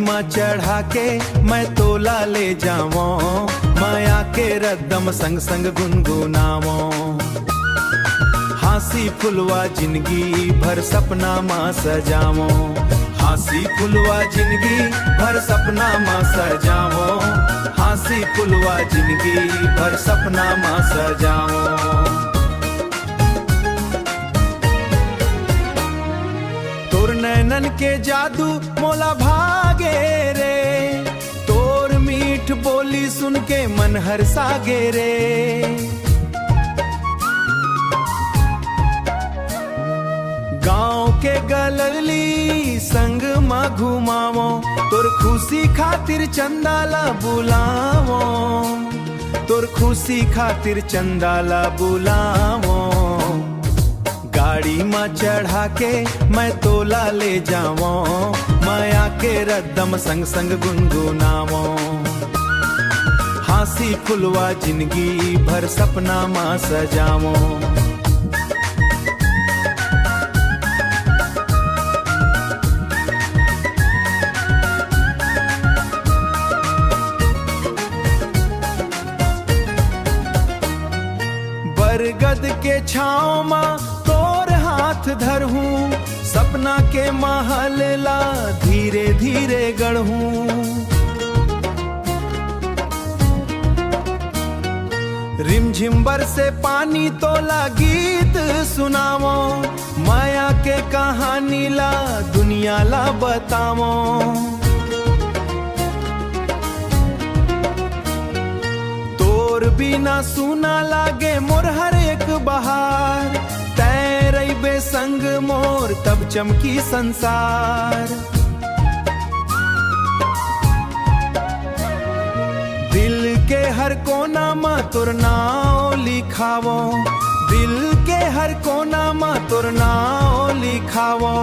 माँ चढ़ा के मैं तोला ले जावो, माया के रद्दम संग संग गुनगुनावो। हासी फुलवा जिंदगी भर सपना माँ सजावो, हासी फुलवा जिंदगी भर सपना माँ सजावो, हासी फुलवा जिंदगी भर सपना माँ सजावो। तोर नैनन के जादू मोला भागे रे, तोर मीठ बोली सुन के मन हर्षागे रे। गाँव के गलली संग माँ घुमावो, तोर खुशी खातिर चंदाला बुलावो, तोर खुशी खातिर चंदाला बुलावो। गाड़ी माँ चढ़ा के मैं तोला ले जावो, माया के रद्दम संग संग गुनगुनावो। हासी फुलवा जिंदगी भर सपना माँ सजावो। बरगद के छाँव माँ तोर हाथ धरहूं, सपना के महल ला धीरे धीरे गढ़हूं। रिमझिम बरसे पानी तोला गीत सुनावो, माया के कहानी ला दुनिया ला बतावो। बिना सुना लागे मोर हर एक बहार, तैरबे संग मोर तब चमकी संसार। दिल के हर कोना माँ तोर नाव लिखावो, दिल के हर कोना माँ तोर नाव लिखावो।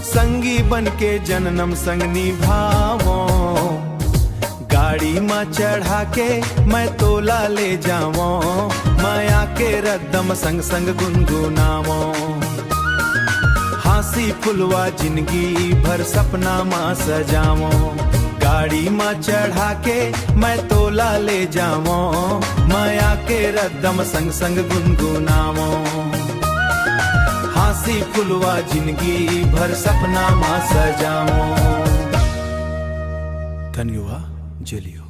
संगी बन के जननम संग निभावो, गाड़ी माँ चढ़ा के मैं तोला ले जावो, माया के रद्दम संग संग गुनगुनावो। हासी फुलवा जिंदगी भर सपना माँ सजावो, गाड़ी माँ चढ़ा के मैं तोला ले जावो, माया के रद्दम संग संग गुनगुनावो। हासी फुलवा जिंदगी भर सपना माँ सजावो। धन्यवाद। जेलियो।